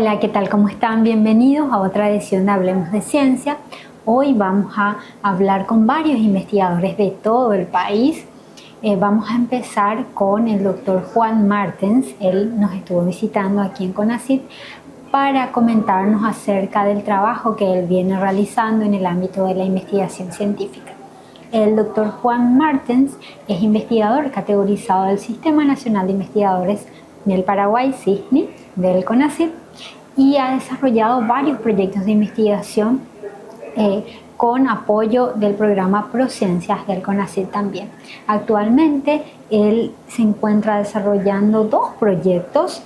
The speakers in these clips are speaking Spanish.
Hola, ¿qué tal? ¿Cómo están? Bienvenidos a otra edición de Hablemos de Ciencia. Hoy vamos a hablar con varios investigadores de todo el país. Vamos a empezar con el doctor Juan Martens. Él nos estuvo visitando aquí en CONACYT para comentarnos acerca del trabajo que él viene realizando en el ámbito de la investigación científica. El doctor Juan Martens es investigador categorizado del Sistema Nacional de Investigadores del Paraguay, SIGNI, del CONACYT, y ha desarrollado varios proyectos de investigación con apoyo del programa Prociencias del CONACYT también. Actualmente él se encuentra desarrollando dos proyectos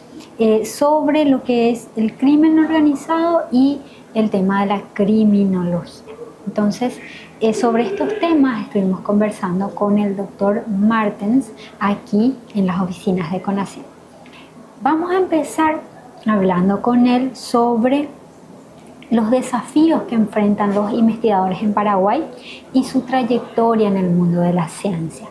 sobre lo que es el crimen organizado y el tema de la criminología. Entonces, sobre estos temas estuvimos conversando con el doctor Martens aquí en las oficinas de CONACYT. Vamos a empezar hablando con él sobre los desafíos que enfrentan los investigadores en Paraguay y su trayectoria en el mundo de la ciencia.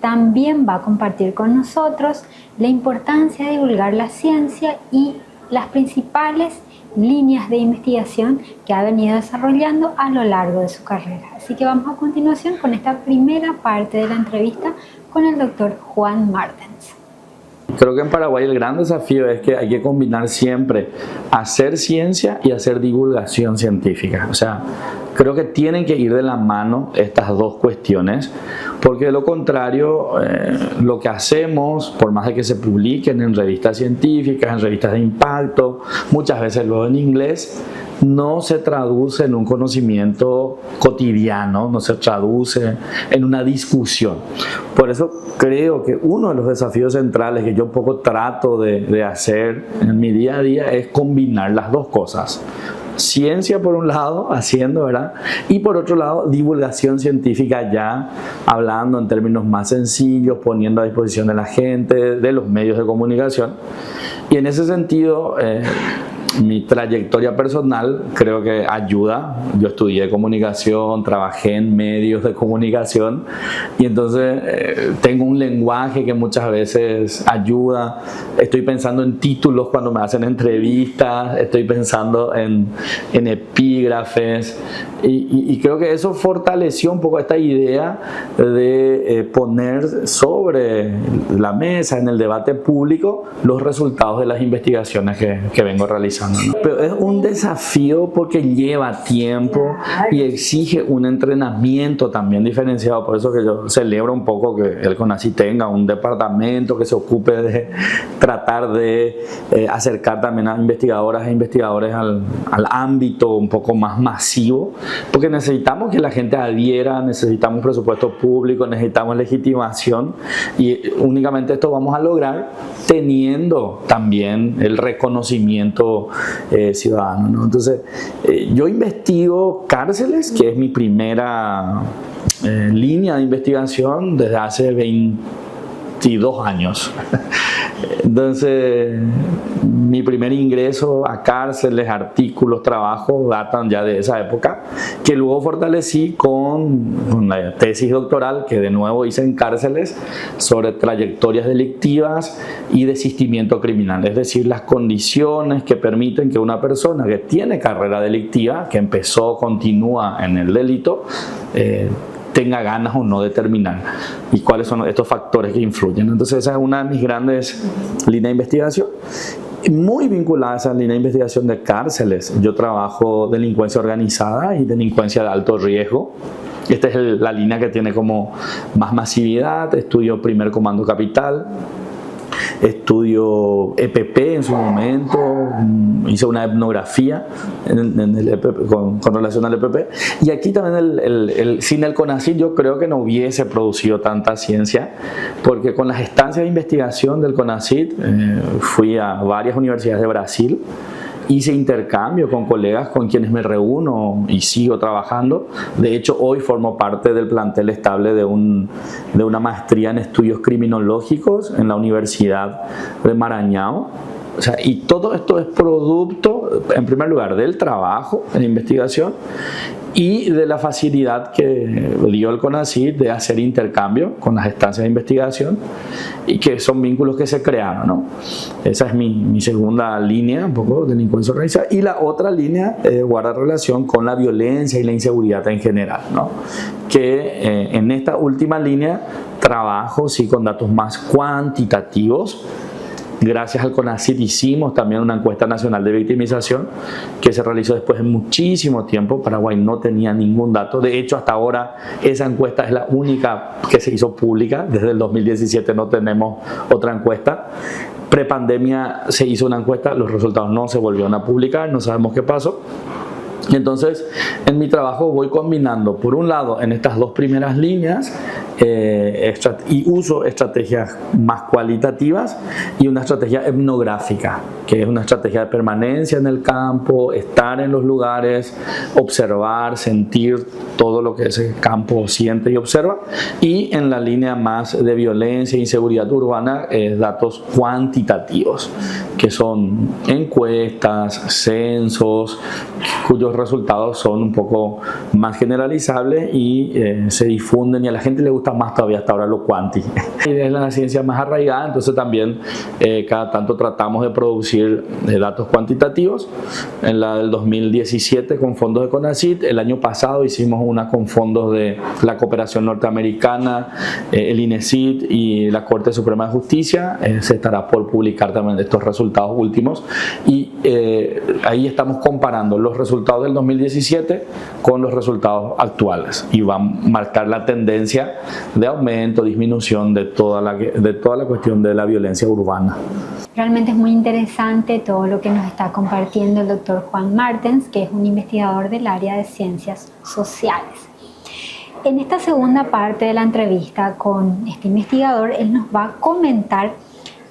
También va a compartir con nosotros la importancia de divulgar la ciencia y las principales líneas de investigación que ha venido desarrollando a lo largo de su carrera. Así que vamos a continuación con esta primera parte de la entrevista con el doctor Juan Martens. Creo que en Paraguay el gran desafío es que hay que combinar siempre hacer ciencia y hacer divulgación científica. O sea, creo que tienen que ir de la mano estas dos cuestiones, porque de lo contrario, lo que hacemos, por más de que se publiquen en revistas científicas, en revistas de impacto, muchas veces luego en inglés, no se traduce en un conocimiento cotidiano, no se traduce en una discusión. Por eso creo que uno de los desafíos centrales que yo un poco trato de hacer en mi día a día es combinar las dos cosas. Ciencia por un lado, haciendo, ¿verdad? Y por otro lado, divulgación científica ya hablando en términos más sencillos, poniendo a disposición de la gente, de los medios de comunicación. Y en ese sentido, mi trayectoria personal creo que ayuda. Yo estudié comunicación, trabajé en medios de comunicación y entonces tengo un lenguaje que muchas veces ayuda. Estoy pensando en títulos cuando me hacen entrevistas, estoy pensando en epígrafes y creo que eso fortaleció un poco esta idea de poner sobre la mesa en el debate público los resultados de las investigaciones que vengo realizando. Pero es un desafío porque lleva tiempo y exige un entrenamiento también diferenciado. Por eso que yo celebro un poco que el CONACYT tenga un departamento que se ocupe de tratar de acercar también a investigadoras e investigadores al ámbito un poco más masivo, porque necesitamos que la gente adhiera, necesitamos presupuesto público, necesitamos legitimación y únicamente esto vamos a lograr teniendo también el reconocimiento ciudadano, ¿no? Entonces, yo investigo cárceles, que es mi primera línea de investigación desde hace 22 años. Entonces, mi primer ingreso a cárceles, artículos, trabajos datan ya de esa época, que luego fortalecí con la tesis doctoral que de nuevo hice en cárceles sobre trayectorias delictivas y desistimiento criminal, es decir, las condiciones que permiten que una persona que tiene carrera delictiva, que empezó, continúa en el delito, tenga ganas o no de terminar y cuáles son estos factores que influyen. Entonces esa es una de mis grandes líneas de investigación. Muy vinculada a esa línea de investigación de cárceles, yo trabajo delincuencia organizada y delincuencia de alto riesgo. Esta es la línea que tiene como más masividad. Estudio primer comando capital, estudio EPP en su momento, hice una etnografía en el EPP, con relación al EPP, y aquí también sin el CONACYT yo creo que no hubiese producido tanta ciencia, porque con las estancias de investigación del CONACYT fui a varias universidades de Brasil, hice intercambio con colegas con quienes me reúno y sigo trabajando. De hecho, hoy formo parte del plantel estable de una maestría en estudios criminológicos en la Universidad de Maranhão. O sea, y todo esto es producto, en primer lugar, del trabajo en investigación y de la facilidad que dio el CONACYT de hacer intercambio con las estancias de investigación y que son vínculos que se crearon, ¿no? Esa es mi segunda línea, un poco de delincuencia organizada. Y la otra línea guarda relación con la violencia y la inseguridad en general, ¿no? Que en esta última línea trabajo sí con datos más cuantitativos. Gracias al CONACYT hicimos también una encuesta nacional de victimización que se realizó después de muchísimo tiempo. Paraguay no tenía ningún dato. De hecho, hasta ahora esa encuesta es la única que se hizo pública. Desde el 2017 no tenemos otra encuesta. Prepandemia se hizo una encuesta, los resultados no se volvieron a publicar, no sabemos qué pasó. Entonces, en mi trabajo voy combinando, por un lado, en estas dos primeras líneas, y uso estrategias más cualitativas y una estrategia etnográfica, que es una estrategia de permanencia en el campo, estar en los lugares, observar, sentir todo lo que ese campo siente y observa. Y en la línea más de violencia e inseguridad urbana, datos cuantitativos, que son encuestas, censos, cuyos resultados son un poco más generalizables y se difunden, y a la gente le gusta más todavía hasta ahora lo cuanti. Es la ciencia más arraigada, entonces también cada tanto tratamos de producir datos cuantitativos. En la del 2017 con fondos de CONACYT, el año pasado hicimos una con fondos de la cooperación norteamericana, el INECYT y la Corte Suprema de Justicia. Se estará por publicar también estos resultados últimos, y ahí estamos comparando los resultados del 2017 con los resultados actuales, y va a marcar la tendencia de aumento, disminución de toda la cuestión de la violencia urbana. Realmente es muy interesante todo lo que nos está compartiendo el doctor Juan Martens, que es un investigador del área de ciencias sociales. En esta segunda parte de la entrevista con este investigador, él nos va a comentar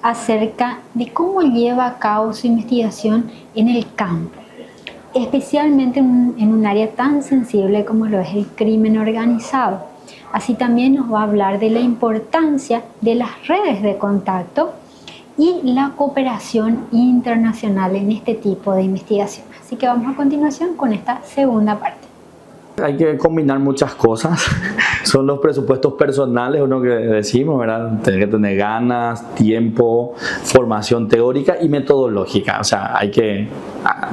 acerca de cómo lleva a cabo su investigación en el campo, especialmente en un área tan sensible como lo es el crimen organizado. Así también nos va a hablar de la importancia de las redes de contacto y la cooperación internacional en este tipo de investigación. Así que vamos a continuación con esta segunda parte. Hay que combinar muchas cosas. Son los presupuestos personales, uno que decimos, ¿verdad? Tener que tener ganas, tiempo, formación teórica y metodológica. O sea, hay que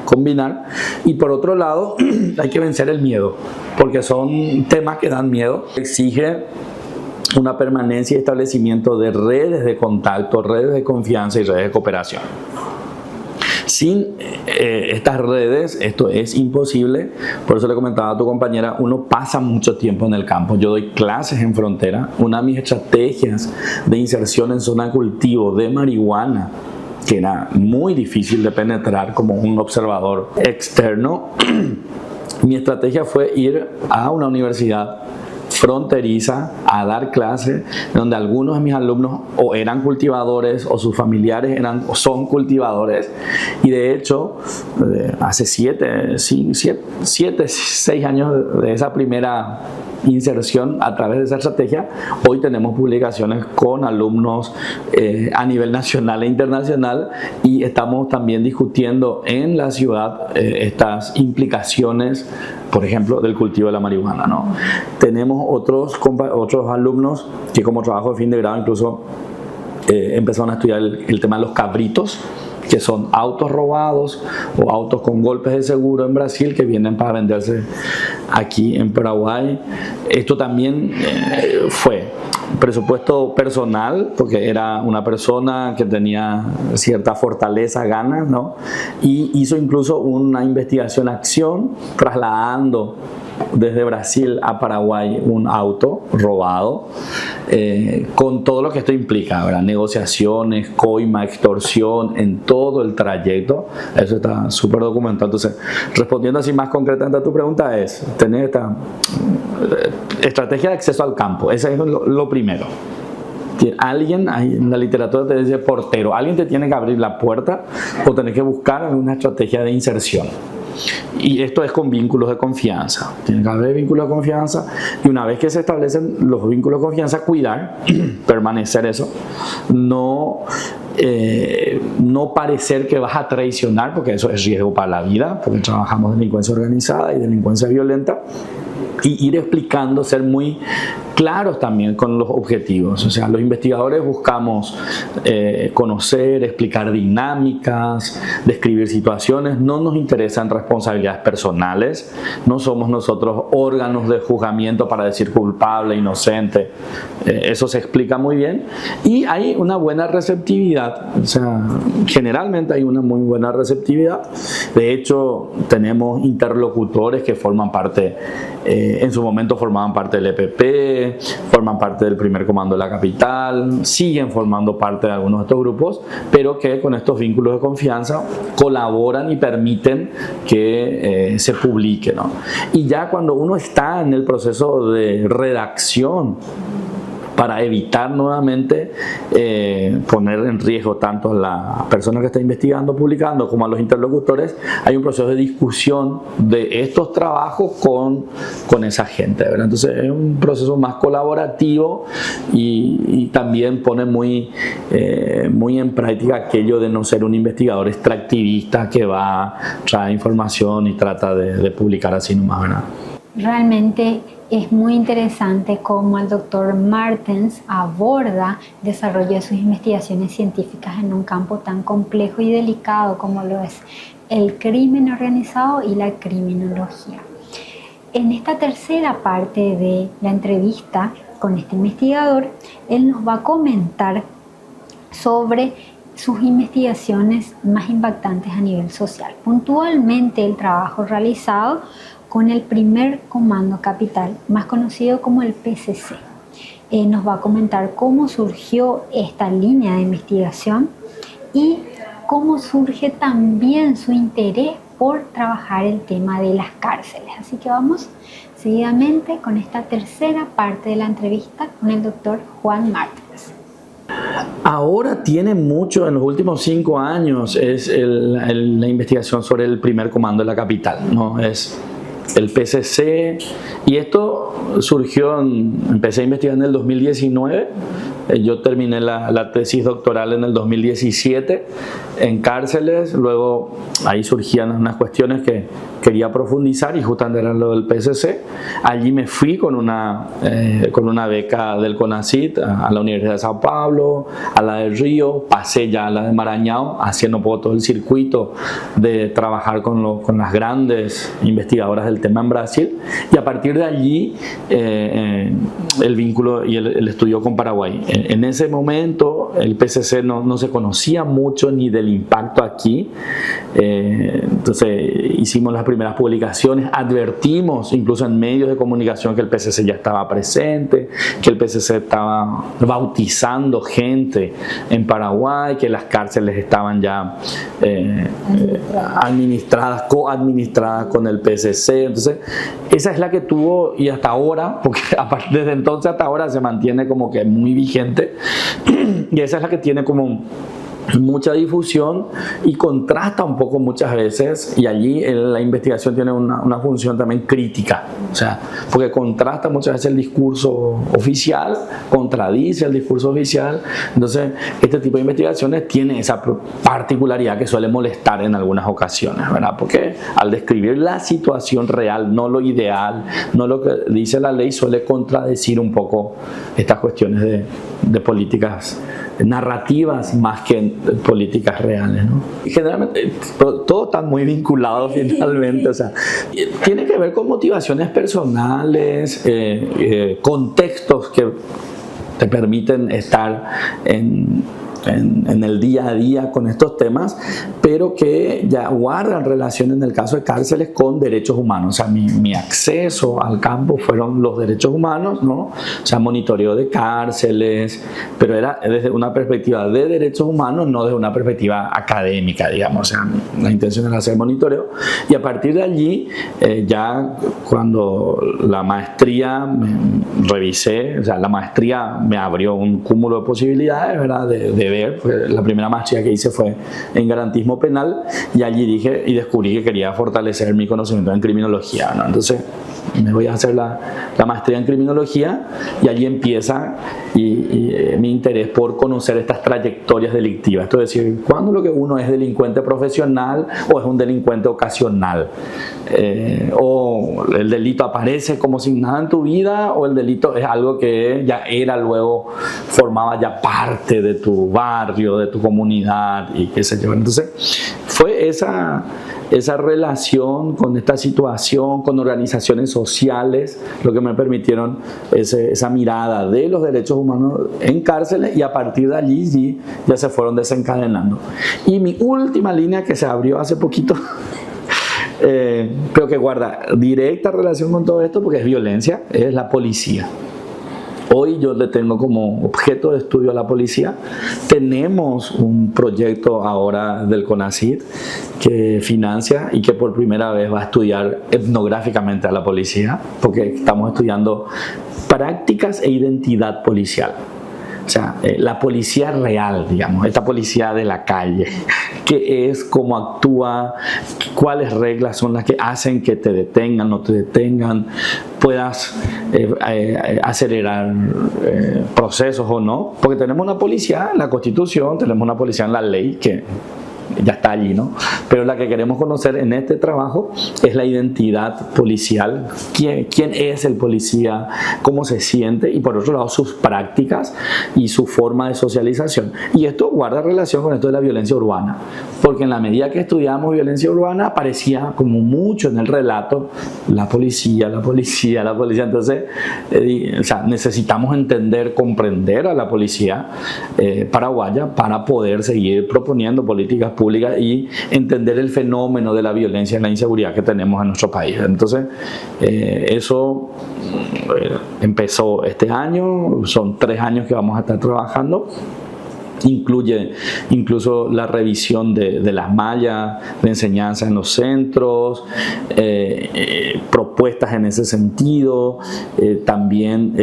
combinar. Y por otro lado, hay que vencer el miedo, porque son temas que dan miedo. Exige una permanencia y establecimiento de redes de contacto, redes de confianza y redes de cooperación. Sin estas redes esto es imposible. Por eso le comentaba a tu compañera, uno pasa mucho tiempo en el campo. Yo doy clases en frontera. Una de mis estrategias de inserción en zona de cultivo de marihuana, que era muy difícil de penetrar como un observador externo, mi estrategia fue ir a una universidad fronteriza a dar clases, donde algunos de mis alumnos o eran cultivadores o sus familiares son cultivadores, y de hecho hace 6 años de esa primera inserción a través de esa estrategia, hoy tenemos publicaciones con alumnos a nivel nacional e internacional, y estamos también discutiendo en la ciudad estas implicaciones, por ejemplo, del cultivo de la marihuana, ¿no? Tenemos otros alumnos que como trabajo de fin de grado incluso empezaron a estudiar el tema de los cabritos, que son autos robados o autos con golpes de seguro en Brasil que vienen para venderse aquí en Paraguay. Esto también fue presupuesto personal, porque era una persona que tenía cierta fortaleza, ganas, ¿no? Y hizo incluso una investigación-acción trasladando desde Brasil a Paraguay un auto robado, con todo lo que esto implica, ¿verdad? Negociaciones, coima, extorsión en todo el trayecto. Eso está súper documentado. Entonces, respondiendo así más concretamente a tu pregunta, es tener esta estrategia de acceso al campo. Ese es lo primero. Alguien, en la literatura te dice portero, alguien te tiene que abrir la puerta o tener que buscar una estrategia de inserción. Y esto es con vínculos de confianza. Tiene que haber vínculos de confianza, y una vez que se establecen los vínculos de confianza, cuidar, permanecer eso, no no parecer que vas a traicionar, porque eso es riesgo para la vida, porque trabajamos delincuencia organizada y delincuencia violenta, y ir explicando, ser muy claros también con los objetivos. O sea, los investigadores buscamos conocer, explicar dinámicas, describir situaciones. No nos interesan responsabilidades personales, no somos nosotros órganos de juzgamiento para decir culpable, inocente. Eso se explica muy bien y hay una buena receptividad. O sea, generalmente hay una muy buena receptividad. De hecho, tenemos interlocutores que forman parte, en su momento formaban parte del EPP, forman parte del primer comando de la capital, siguen formando parte de algunos de estos grupos, pero que con estos vínculos de confianza colaboran y permiten que se publique, ¿no? Y ya cuando uno está en el proceso de redacción, para evitar nuevamente poner en riesgo tanto a la persona que está investigando, publicando, como a los interlocutores, hay un proceso de discusión de estos trabajos con esa gente, ¿verdad? Entonces es un proceso más colaborativo y también pone muy en práctica aquello de no ser un investigador extractivista que va, trae información y trata de publicar así nomás, ¿verdad? Realmente es muy interesante cómo el doctor Martens aborda el desarrollo de sus investigaciones científicas en un campo tan complejo y delicado como lo es el crimen organizado y la criminología. En esta tercera parte de la entrevista con este investigador, él nos va a comentar sobre sus investigaciones más impactantes a nivel social. Puntualmente el trabajo realizado con el primer comando capital, más conocido como el PCC. Nos va a comentar cómo surgió esta línea de investigación y cómo surge también su interés por trabajar el tema de las cárceles. Así que vamos seguidamente con esta tercera parte de la entrevista con el doctor Juan Martens. Ahora tiene mucho, en los últimos 5 años, es la investigación sobre el primer comando de la capital, ¿no? Es el PCC, y esto surgió, empecé a investigar en el 2019, yo terminé la tesis doctoral en el 2017 en cárceles, luego ahí surgían unas cuestiones que quería profundizar y justamente era lo del PCC. Allí me fui con una beca del CONACYT a la Universidad de Sao Paulo, a la de Río, pasé ya a la de Maranhão, haciendo un poco todo el circuito de trabajar con las grandes investigadoras del tema en Brasil, y a partir de allí el vínculo y el estudio con Paraguay. En ese momento el PCC no se conocía mucho ni del impacto aquí, entonces hicimos las primeras publicaciones, advertimos incluso en medios de comunicación que el PCC ya estaba presente, que el PCC estaba bautizando gente en Paraguay, que las cárceles estaban ya coadministradas con el PCC. Entonces esa es la que tuvo, y hasta ahora, porque desde entonces hasta ahora se mantiene como que muy vigente, y esa es la que tiene como mucha difusión y contrasta un poco muchas veces, y allí la investigación tiene una función también crítica, o sea, porque contrasta muchas veces el discurso oficial, contradice el discurso oficial. Entonces este tipo de investigaciones tiene esa particularidad que suele molestar en algunas ocasiones, ¿verdad? Porque al describir la situación real, no lo ideal, no lo que dice la ley, suele contradecir un poco estas cuestiones de políticas narrativas más que políticas reales, ¿no? Y generalmente todo está muy vinculado finalmente, o sea, tiene que ver con motivaciones personales, contextos que te permiten estar en el día a día con estos temas, pero que ya guardan relación en el caso de cárceles con derechos humanos. O sea, mi acceso al campo fueron los derechos humanos, ¿no? O sea, monitoreo de cárceles, pero era desde una perspectiva de derechos humanos, no desde una perspectiva académica, digamos. O sea, la intención era hacer monitoreo, y a partir de allí, ya cuando la maestría revisé, o sea, la maestría me abrió un cúmulo de posibilidades, ¿verdad? De ver, porque la primera maestría que hice fue en garantismo penal, y allí dije y descubrí que quería fortalecer mi conocimiento en criminología, ¿no? Entonces me voy a hacer la maestría en criminología, y allí empieza mi interés por conocer estas trayectorias delictivas. Esto es decir, ¿cuándo lo que uno es delincuente profesional o es un delincuente ocasional? O el delito aparece como sin nada en tu vida, o el delito es algo que ya era luego, formaba ya parte de tu barrio, de tu comunidad y qué sé yo. Entonces fue esa relación con esta situación, con organizaciones sociales, lo que me permitieron esa mirada de los derechos humanos en cárceles, y a partir de allí ya se fueron desencadenando. Y mi última línea, que se abrió hace poquito, pero que guarda directa relación con todo esto porque es violencia, es la policía. Hoy yo le tengo como objeto de estudio a la policía. Tenemos un proyecto ahora del CONACYT que financia y que por primera vez va a estudiar etnográficamente a la policía, porque estamos estudiando prácticas e identidad policial. O sea, la policía real, digamos, esta policía de la calle, qué es, cómo actúa, cuáles reglas son las que hacen que te detengan, no te detengan, puedas acelerar procesos o no, porque tenemos una policía en la Constitución, tenemos una policía en la ley que ya está allí, ¿no? Pero la que queremos conocer en este trabajo es la identidad policial, quién es el policía, cómo se siente, y por otro lado sus prácticas y su forma de socialización. Y esto guarda relación con esto de la violencia urbana, porque en la medida que estudiamos violencia urbana aparecía como mucho en el relato la policía, la policía, la policía. Entonces, o sea, necesitamos entender, comprender a la policía paraguaya para poder seguir proponiendo políticas públicas y entender el fenómeno de la violencia y la inseguridad que tenemos en nuestro país. Entonces, eso empezó este año, son 3 años que vamos a estar trabajando. Incluye incluso la revisión de las mallas de enseñanza en los centros, propuestas en ese sentido, también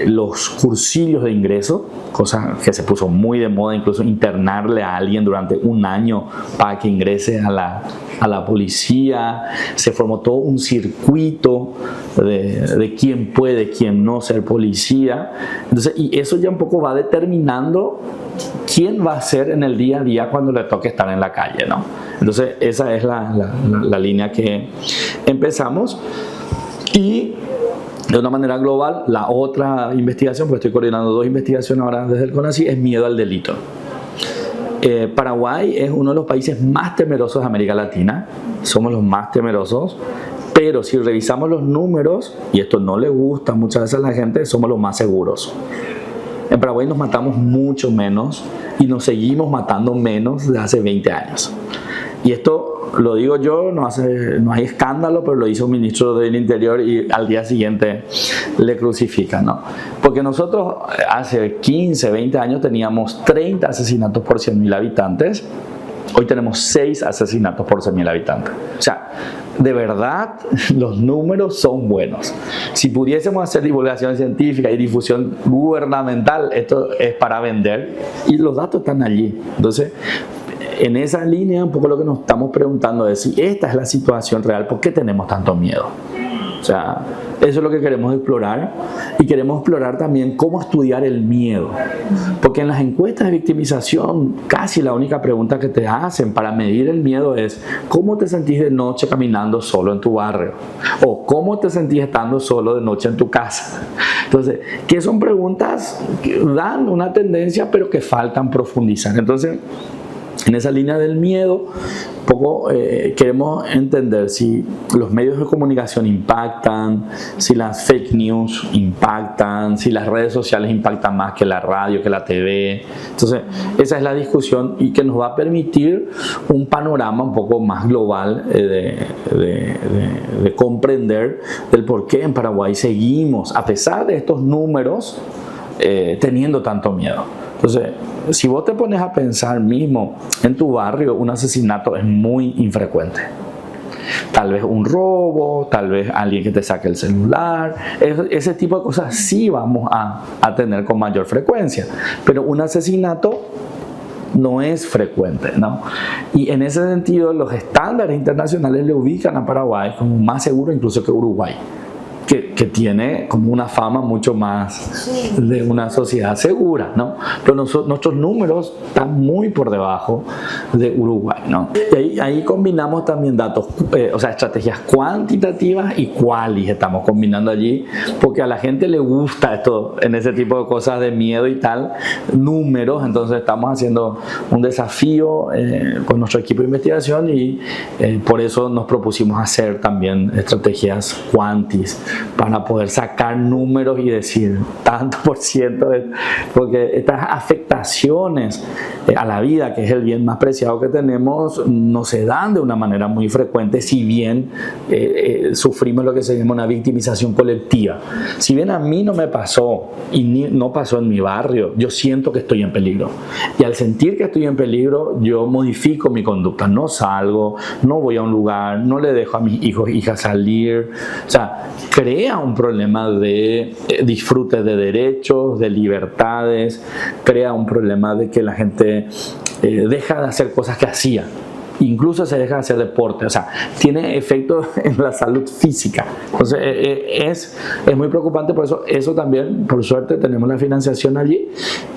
los cursillos de ingreso, cosa que se puso muy de moda, incluso internarle a alguien durante 1 año para que ingrese a la policía. Se formó todo un circuito de quién puede, quién no ser policía. Entonces, y eso ya un poco va determinando quién va a ser en el día a día cuando le toque estar en la calle, ¿no? Entonces esa es la línea que empezamos. Y de una manera global, la otra investigación, porque estoy coordinando 2 investigaciones ahora desde el CONACYT, es miedo al delito. Paraguay es uno de los países más temerosos de América Latina, somos los más temerosos, pero si revisamos los números, y esto no le gusta muchas veces a la gente, somos los más seguros. En Paraguay nos matamos mucho menos y nos seguimos matando menos de hace 20 años. Y esto lo digo yo, no hay escándalo, pero lo hizo un ministro del Interior y al día siguiente le crucifican, ¿no? Porque nosotros hace 15, 20 años teníamos 30 asesinatos por 100.000 habitantes. Hoy tenemos 6 asesinatos por 100.000 habitantes. O sea, de verdad los números son buenos. Si pudiésemos hacer divulgación científica y difusión gubernamental, esto es para vender y los datos están allí. Entonces, en esa línea un poco lo que nos estamos preguntando es si esta es la situación real, ¿por qué tenemos tanto miedo? O sea, eso es lo que queremos explorar, y queremos explorar también cómo estudiar el miedo, porque en las encuestas de victimización casi la única pregunta que te hacen para medir el miedo es ¿cómo te sentís de noche caminando solo en tu barrio? O ¿cómo te sentís estando solo de noche en tu casa? Entonces, que son preguntas que dan una tendencia pero que faltan profundizar. Entonces, en esa línea del miedo, poco queremos entender si los medios de comunicación impactan, si las fake news impactan, si las redes sociales impactan más que la radio, que la TV. Entonces, esa es la discusión y que nos va a permitir un panorama un poco más global de comprender del por qué en Paraguay seguimos, a pesar de estos números, teniendo tanto miedo. Entonces, si vos te pones a pensar mismo en tu barrio, un asesinato es muy infrecuente. Tal vez un robo, tal vez alguien que te saque el celular, ese tipo de cosas sí vamos a tener con mayor frecuencia, pero un asesinato no es frecuente, ¿no? Y en ese sentido los estándares internacionales le ubican a Paraguay como más seguro incluso que Uruguay. que tiene como una fama mucho más de una sociedad segura, ¿no? Pero nuestros números están muy por debajo de Uruguay, ¿no? Y ahí combinamos también datos, o sea, estrategias cuantitativas y cualis estamos combinando allí, porque a la gente le gusta esto, en ese tipo de cosas de miedo y tal, números. Entonces estamos haciendo un desafío con nuestro equipo de investigación y por eso nos propusimos hacer también estrategias cuantis para poder sacar números y decir tanto por ciento, porque estas afectaciones a la vida, que es el bien más preciado que tenemos, no se dan de una manera muy frecuente, si bien sufrimos lo que se llama una victimización colectiva. Si bien a mí no me pasó y no pasó en mi barrio, yo siento que estoy en peligro, y al sentir que estoy en peligro yo modifico mi conducta, no salgo, no voy a un lugar, no le dejo a mis hijos e hijas salir. O sea, crea un problema de disfrute de derechos, de libertades, crea un problema de que la gente deja de hacer cosas que hacía, incluso se deja de hacer deporte. O sea, tiene efectos en la salud física. Entonces es muy preocupante. Por eso también, por suerte, tenemos la financiación allí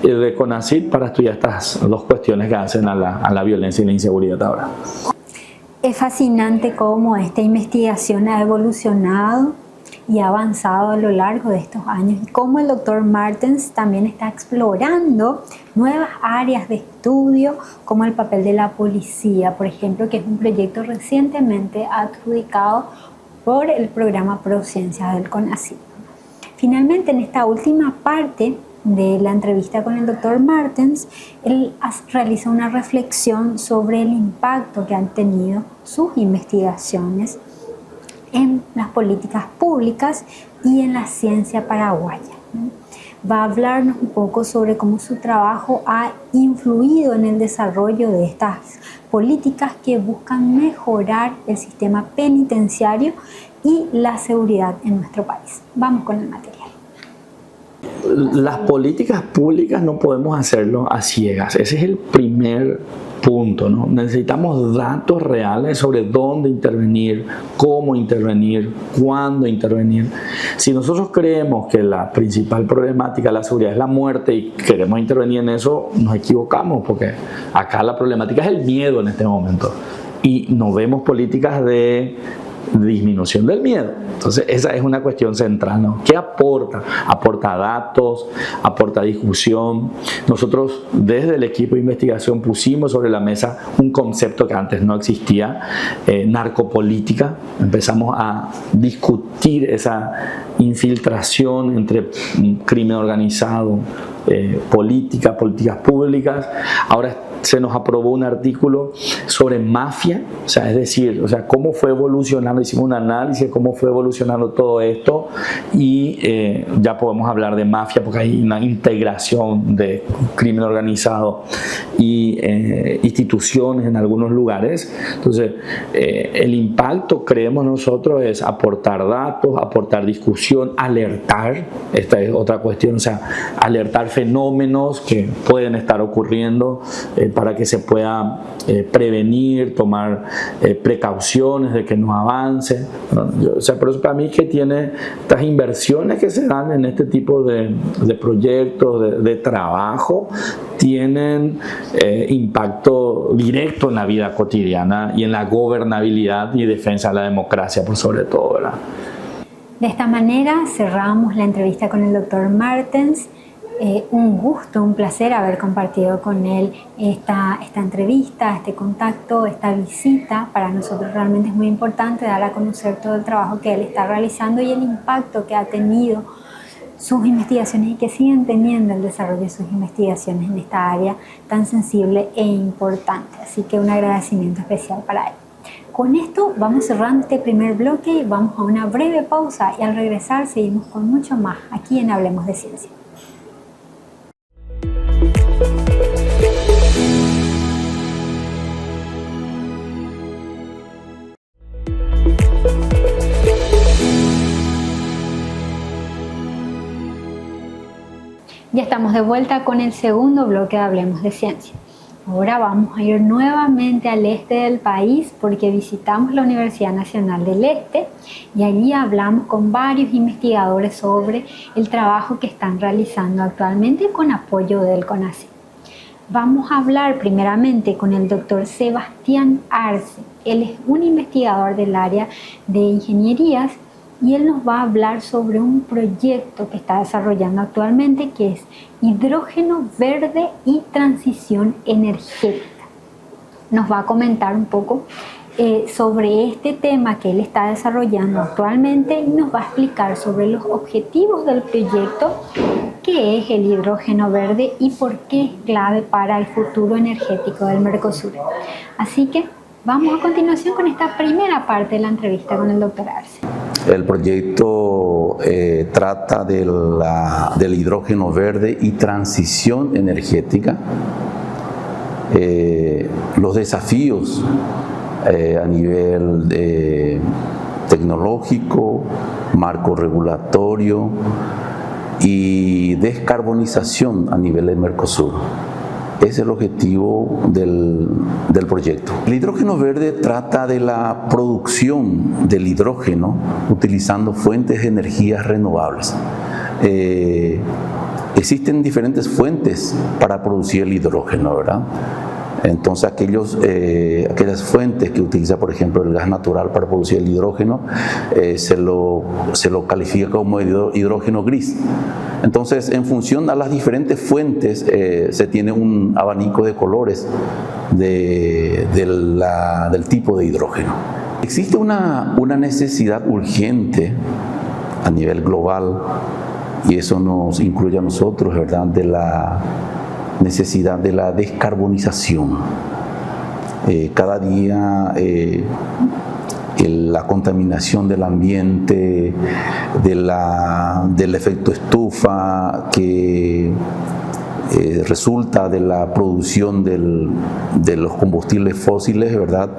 de CONACYT para estudiar estas dos cuestiones que hacen a la violencia y la inseguridad ahora. Es fascinante cómo esta investigación ha evolucionado y ha avanzado a lo largo de estos años, y cómo el doctor Martens también está explorando nuevas áreas de estudio, como el papel de la policía, por ejemplo, que es un proyecto recientemente adjudicado por el programa Prociencias del CONACYT. Finalmente, en esta última parte de la entrevista con el doctor Martens, él realiza una reflexión sobre el impacto que han tenido sus investigaciones en las políticas públicas y en la ciencia paraguaya. Va a hablarnos un poco sobre cómo su trabajo ha influido en el desarrollo de estas políticas que buscan mejorar el sistema penitenciario y la seguridad en nuestro país. Vamos con el material. Las políticas públicas no podemos hacerlo a ciegas. Ese es el primer punto, ¿no? Necesitamos datos reales sobre dónde intervenir, cómo intervenir, cuándo intervenir. Si nosotros creemos que la principal problemática de la seguridad es la muerte y queremos intervenir en eso, nos equivocamos, porque acá la problemática es el miedo en este momento y no vemos políticas de disminución del miedo. Entonces esa es una cuestión central, ¿no? ¿Qué aporta? Aporta datos, aporta discusión. Nosotros desde el equipo de investigación pusimos sobre la mesa un concepto que antes no existía, narcopolítica. Empezamos a discutir esa infiltración entre crimen organizado, políticas públicas. Ahora se nos aprobó un artículo sobre mafia, o sea, es decir, cómo fue evolucionando, hicimos un análisis de cómo fue evolucionando todo esto y ya podemos hablar de mafia porque hay una integración de crimen organizado y instituciones en algunos lugares. Entonces, el impacto, creemos nosotros, es aportar datos, aportar discusión, alertar, esta es otra cuestión, o sea, alertar fenómenos que pueden estar ocurriendo para que se pueda prevenir, tomar precauciones de que no avance, ¿no? Por eso para mí que tiene estas inversiones que se dan en este tipo de proyectos, de trabajo, tienen impacto directo en la vida cotidiana y en la gobernabilidad y defensa de la democracia por sobre todo, ¿verdad? De esta manera cerramos la entrevista con el doctor Martens. Un gusto, un placer haber compartido con él esta entrevista, este contacto, esta visita. Para nosotros realmente es muy importante dar a conocer todo el trabajo que él está realizando y el impacto que ha tenido sus investigaciones y que siguen teniendo el desarrollo de sus investigaciones en esta área tan sensible e importante. Así que un agradecimiento especial para él. Con esto vamos cerrando este primer bloque y vamos a una breve pausa y al regresar seguimos con mucho más aquí en Hablemos de Ciencia. Ya estamos de vuelta con el segundo bloque de Hablemos de Ciencia. Ahora vamos a ir nuevamente al este del país porque visitamos la Universidad Nacional del Este y allí hablamos con varios investigadores sobre el trabajo que están realizando actualmente con apoyo del CONACYT. Vamos a hablar primeramente con el doctor Sebastián Arce. Él es un investigador del área de ingenierías y él nos va a hablar sobre un proyecto que está desarrollando actualmente que es hidrógeno verde y transición energética. Nos va a comentar un poco sobre este tema que él está desarrollando actualmente y nos va a explicar sobre los objetivos del proyecto, qué es el hidrógeno verde y por qué es clave para el futuro energético del Mercosur. Así que vamos a continuación con esta primera parte de la entrevista con el doctor Arce. El proyecto trata del hidrógeno verde y transición energética, los desafíos a nivel tecnológico, marco regulatorio y descarbonización a nivel de Mercosur. Ese es el objetivo del proyecto. El hidrógeno verde trata de la producción del hidrógeno utilizando fuentes de energías renovables. Existen diferentes fuentes para producir el hidrógeno, ¿verdad? Entonces aquellas fuentes que utiliza, por ejemplo, el gas natural para producir el hidrógeno, se lo califica como hidrógeno gris. Entonces, en función a las diferentes fuentes, se tiene un abanico de colores del tipo de hidrógeno. Existe una necesidad urgente a nivel global, y eso nos incluye a nosotros, ¿verdad?, de la necesidad de la descarbonización. Cada día la contaminación del ambiente, del efecto estufa que resulta de la producción de los combustibles fósiles, ¿verdad?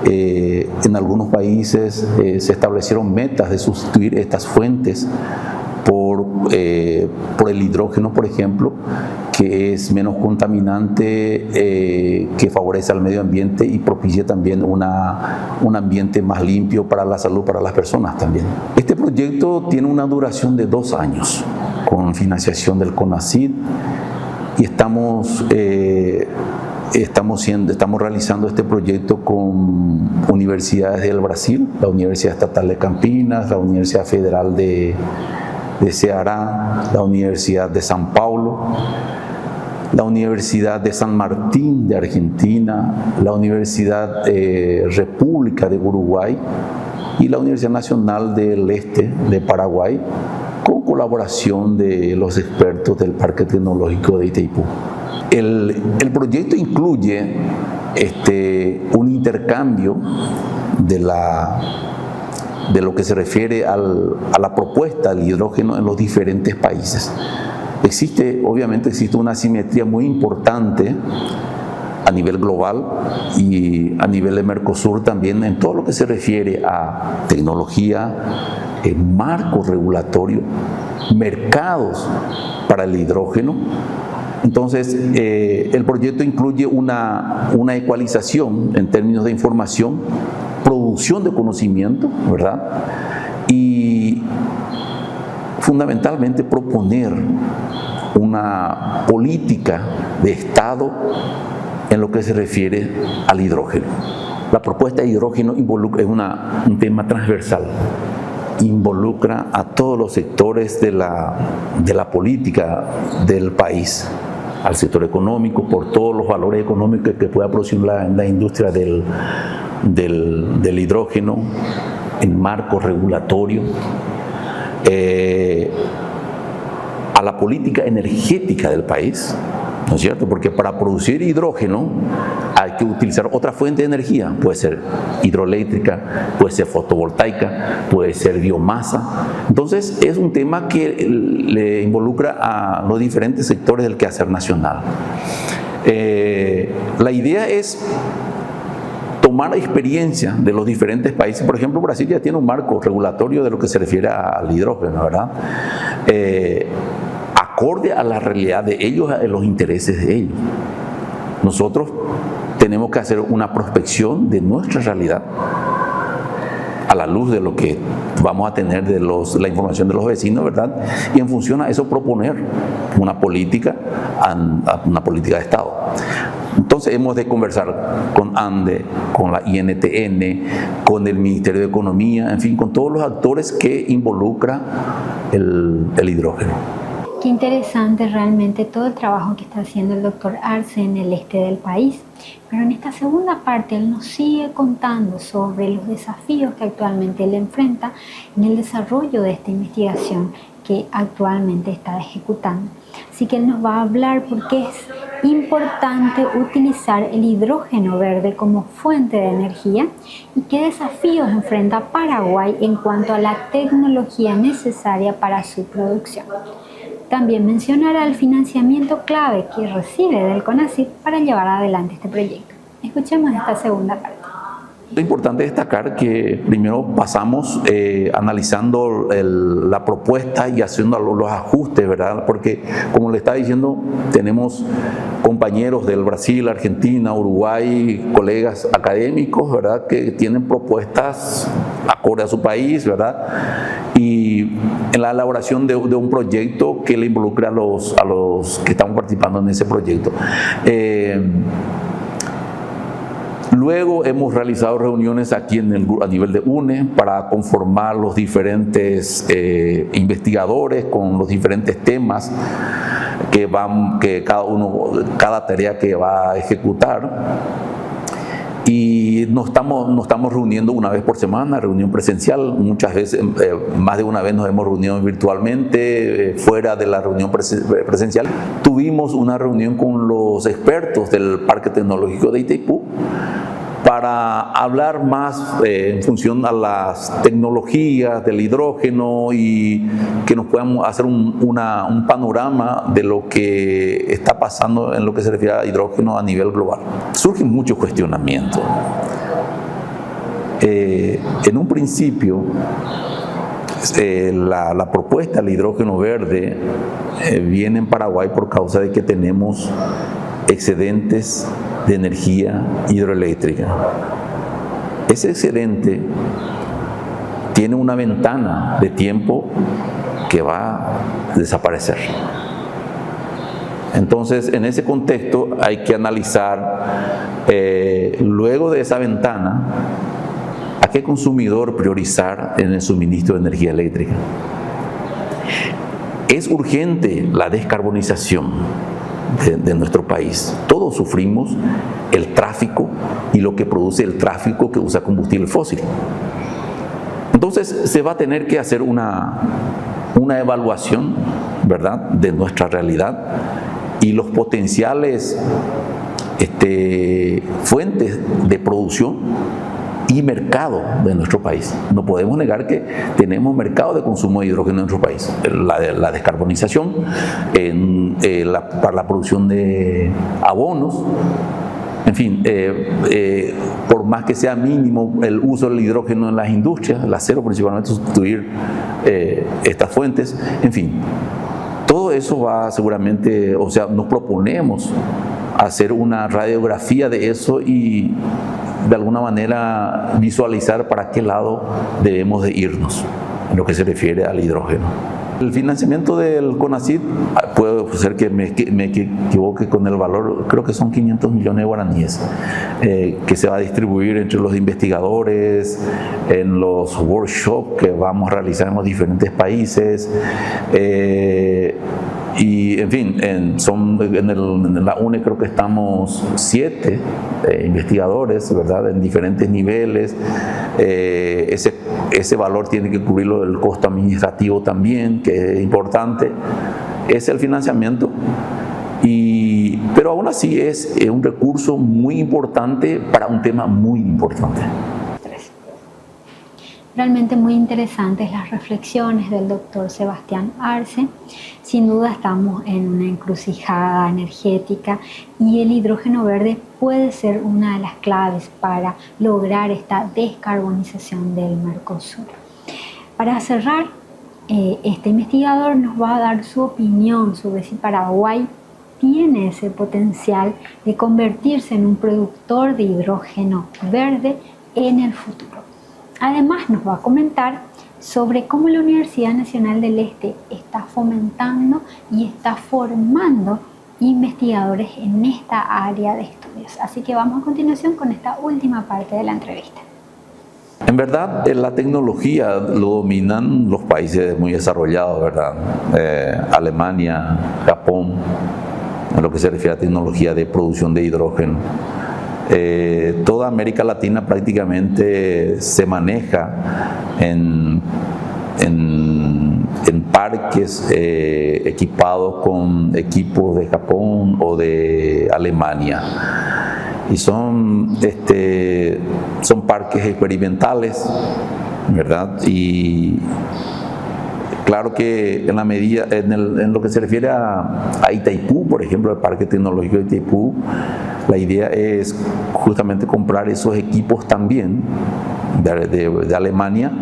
En algunos países se establecieron metas de sustituir estas fuentes por el hidrógeno, por ejemplo, que es menos contaminante, que favorece al medio ambiente y propicia también un ambiente más limpio para la salud, para las personas también. Este proyecto tiene una duración de 2 años, con financiación del CONACYT, y estamos realizando este proyecto con universidades del Brasil, la Universidad Estatal de Campinas, la Universidad Federal de Ceará, la Universidad de San Paulo, la Universidad de San Martín de Argentina, la Universidad República de Uruguay y la Universidad Nacional del Este de Paraguay, con colaboración de los expertos del Parque Tecnológico de Itaipú. El proyecto incluye un intercambio de lo que se refiere a la propuesta del hidrógeno en los diferentes países. Obviamente existe una asimetría muy importante a nivel global y a nivel de Mercosur también en todo lo que se refiere a tecnología, marco regulatorio, mercados para el hidrógeno. Entonces, el proyecto incluye una ecualización en términos de información, producción de conocimiento, ¿verdad? Y fundamentalmente proponer una política de Estado en lo que se refiere al hidrógeno. La propuesta de hidrógeno es un tema transversal, involucra a todos los sectores de la política del país, al sector económico, por todos los valores económicos que pueda producir la industria del hidrógeno, en marco regulatorio, a la política energética del país, ¿no es cierto? Porque para producir hidrógeno hay que utilizar otra fuente de energía, puede ser hidroeléctrica, puede ser fotovoltaica, puede ser biomasa. Entonces es un tema que le involucra a los diferentes sectores del quehacer nacional. La idea es tomar experiencia de los diferentes países. Por ejemplo, Brasil ya tiene un marco regulatorio de lo que se refiere al hidrógeno, ¿verdad? Acorde a la realidad de ellos, a los intereses de ellos. Nosotros tenemos que hacer una prospección de nuestra realidad a la luz de lo que vamos a tener de la información de los vecinos, ¿verdad? Y en función a eso proponer una política de Estado. Entonces hemos de conversar con ANDE, con la INTN, con el Ministerio de Economía, en fin, con todos los actores que involucra el hidrógeno. Qué interesante realmente todo el trabajo que está haciendo el doctor Arce en el este del país. Pero en esta segunda parte él nos sigue contando sobre los desafíos que actualmente él enfrenta en el desarrollo de esta investigación que actualmente está ejecutando. Así que él nos va a hablar por qué es importante utilizar el hidrógeno verde como fuente de energía y qué desafíos enfrenta Paraguay en cuanto a la tecnología necesaria para su producción. También mencionará el financiamiento clave que recibe del CONACYT para llevar adelante este proyecto. Escuchemos esta segunda parte. Es importante destacar que primero pasamos analizando la propuesta y haciendo los ajustes, ¿verdad? Porque, como le estaba diciendo, tenemos compañeros del Brasil, Argentina, Uruguay, colegas académicos, ¿verdad? Que tienen propuestas acorde a su país, ¿verdad? Y en la elaboración de un proyecto que le involucre a los que estamos participando en ese proyecto. Luego hemos realizado reuniones aquí a nivel de UNE para conformar los diferentes investigadores con los diferentes temas que cada tarea que va a ejecutar. Y nos estamos reuniendo una vez por semana, reunión presencial, muchas veces, más de una vez nos hemos reunido virtualmente, fuera de la reunión presencial. Tuvimos una reunión con los expertos del Parque Tecnológico de Itaipú para hablar más en función a las tecnologías del hidrógeno y que nos puedan hacer un panorama de lo que está pasando en lo que se refiere a hidrógeno a nivel global. Surgen muchos cuestionamientos. En un principio, la propuesta del hidrógeno verde viene en Paraguay por causa de que tenemos excedentes de energía hidroeléctrica. Ese excedente tiene una ventana de tiempo que va a desaparecer. Entonces, en ese contexto hay que analizar, luego de esa ventana, a qué consumidor priorizar en el suministro de energía eléctrica. Es urgente la descarbonización de nuestro país. Todos sufrimos el tráfico y lo que produce el tráfico que usa combustible fósil. Entonces se va a tener que hacer una evaluación, ¿verdad?, de nuestra realidad y los potenciales fuentes de producción y mercado de nuestro país. No podemos negar que tenemos mercado de consumo de hidrógeno en nuestro país. La descarbonización, para la producción de abonos, en fin, por más que sea mínimo el uso del hidrógeno en las industrias, el acero principalmente, sustituir estas fuentes, en fin. Todo eso va seguramente, o sea, nos proponemos hacer una radiografía de eso y de alguna manera visualizar para qué lado debemos de irnos en lo que se refiere al hidrógeno. El financiamiento del CONACYT, puede ser que me equivoque con el valor, creo que son 500 millones de guaraníes, que se va a distribuir entre los investigadores, en los workshops que vamos a realizar en los diferentes países. Y en fin, en la UNE creo que estamos 7 investigadores, ¿verdad?, en diferentes niveles. Ese valor tiene que cubrirlo el costo administrativo también, que es importante. Es el financiamiento, pero aún así es un recurso muy importante para un tema muy importante. Realmente muy interesantes las reflexiones del doctor Sebastián Arce. Sin duda estamos en una encrucijada energética y el hidrógeno verde puede ser una de las claves para lograr esta descarbonización del Mercosur. Para cerrar, este investigador nos va a dar su opinión sobre si Paraguay tiene ese potencial de convertirse en un productor de hidrógeno verde en el futuro. Además, nos va a comentar sobre cómo la Universidad Nacional del Este está fomentando y está formando investigadores en esta área de estudios. Así que vamos a continuación con esta última parte de la entrevista. En verdad, la tecnología lo dominan los países muy desarrollados, ¿verdad? Alemania, Japón, en lo que se refiere a tecnología de producción de hidrógeno. Toda América Latina prácticamente se maneja en parques equipados con equipos de Japón o de Alemania. Y son parques experimentales, ¿verdad? Y claro que en la medida, en lo que se refiere a Itaipú, por ejemplo, el Parque Tecnológico de Itaipú, la idea es justamente comprar esos equipos también de Alemania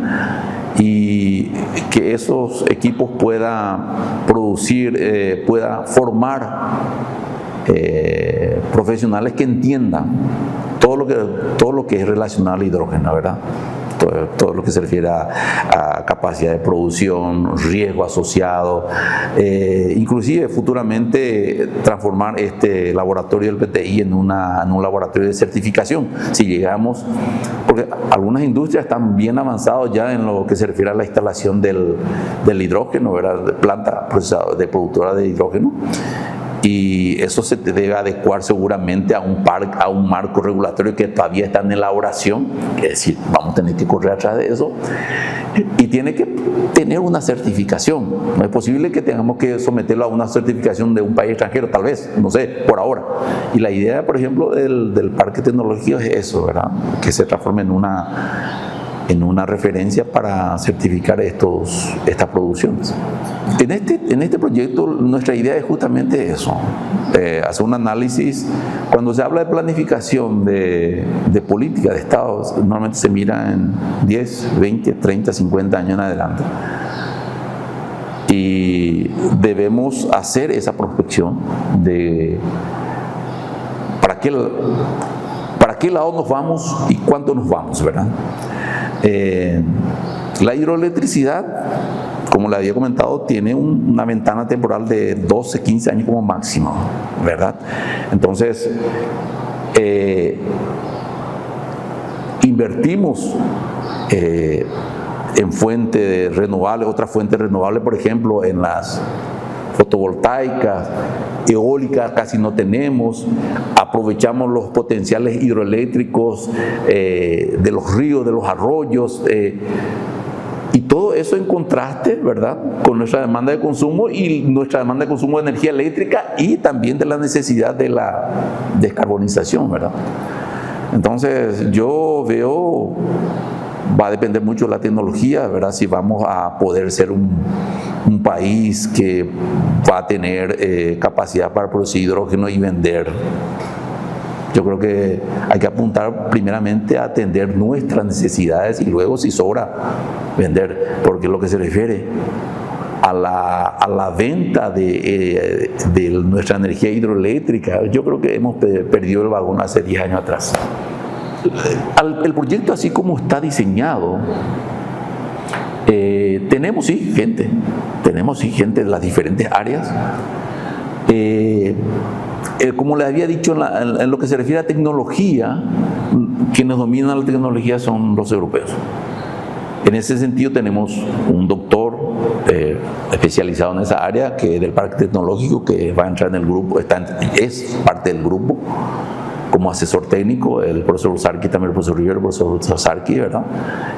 y que esos equipos puedan producir, pueda formar profesionales que entiendan todo lo que es relacionado al hidrógeno, ¿verdad? Todo lo que se refiere a capacidad de producción, riesgo asociado, inclusive futuramente transformar este laboratorio del PTI en un laboratorio de certificación. Si llegamos, porque algunas industrias están bien avanzadas ya en lo que se refiere a la instalación del hidrógeno, ¿verdad? De planta de productora de hidrógeno. Y eso se debe adecuar seguramente a un marco regulatorio que todavía está en elaboración, es decir, vamos a tener que correr atrás de eso y tiene que tener una certificación. No es posible que tengamos que someterlo a una certificación de un país extranjero, tal vez, no sé, por ahora. Y la idea, por ejemplo, del parque tecnológico es eso, ¿verdad? Que se transforme en una referencia para certificar estas producciones. En este proyecto nuestra idea es justamente eso, hacer un análisis. Cuando se habla de planificación de política de Estado, normalmente se mira en 10, 20, 30, 50 años en adelante. Y debemos hacer esa prospección de para qué lado nos vamos y cuánto nos vamos, ¿verdad? La hidroelectricidad, como le había comentado, tiene una ventana temporal de 12, 15 años como máximo, ¿verdad? Entonces, invertimos en fuentes renovables, otras fuentes renovables, por ejemplo, en las fotovoltaicas, eólicas casi no tenemos, aprovechamos los potenciales hidroeléctricos de los ríos, de los arroyos, y todo eso en contraste, ¿verdad?, con nuestra demanda de consumo y nuestra demanda de consumo de energía eléctrica y también de la necesidad de la descarbonización, ¿verdad? Entonces yo veo, va a depender mucho de la tecnología, ¿verdad?, si vamos a poder ser un país que va a tener capacidad para producir hidrógeno y vender. Yo creo que hay que apuntar primeramente a atender nuestras necesidades y luego, si sobra, vender, porque lo que se refiere a la venta de nuestra energía hidroeléctrica, yo creo que hemos perdido el vagón hace 10 años atrás. El proyecto, así como está diseñado, tenemos gente de las diferentes áreas. Como les había dicho, en lo que se refiere a tecnología, quienes dominan la tecnología son los europeos. En ese sentido tenemos un doctor especializado en esa área, que es del Parque Tecnológico, que va a entrar en el grupo, es parte del grupo como asesor técnico, el profesor Sarki, también el profesor Rivero, el profesor Sarki, ¿verdad?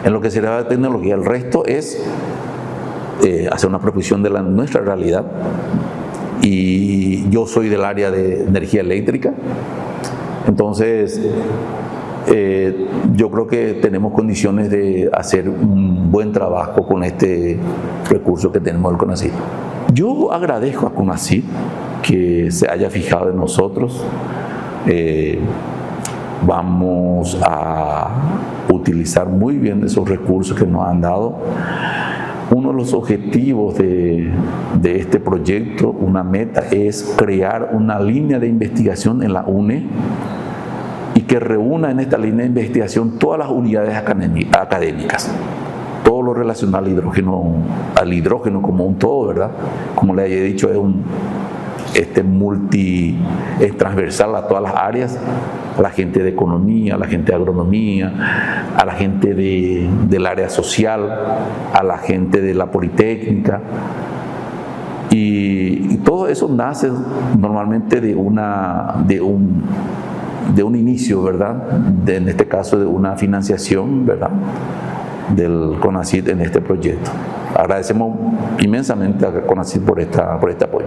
En lo que se refiere a tecnología, el resto es hacer una prospección de nuestra realidad. Y yo soy del área de energía eléctrica, entonces yo creo que tenemos condiciones de hacer un buen trabajo con este recurso que tenemos del CONACYT. Yo agradezco a CONACYT que se haya fijado en nosotros. Vamos a utilizar muy bien esos recursos que nos han dado. uno de los objetivos de este proyecto, una meta, es crear una línea de investigación en la UNE y que reúna en esta línea de investigación todas las unidades académicas, todo lo relacionado al hidrógeno como un todo, ¿verdad? Como les he dicho, es transversal a todas las áreas, a la gente de economía, a la gente de agronomía, a la gente del área social, a la gente de la politécnica. Y todo eso nace normalmente de un inicio, ¿verdad? En este caso de una financiación, ¿verdad?, del CONACYT en este proyecto. Agradecemos inmensamente a CONACYT por este apoyo.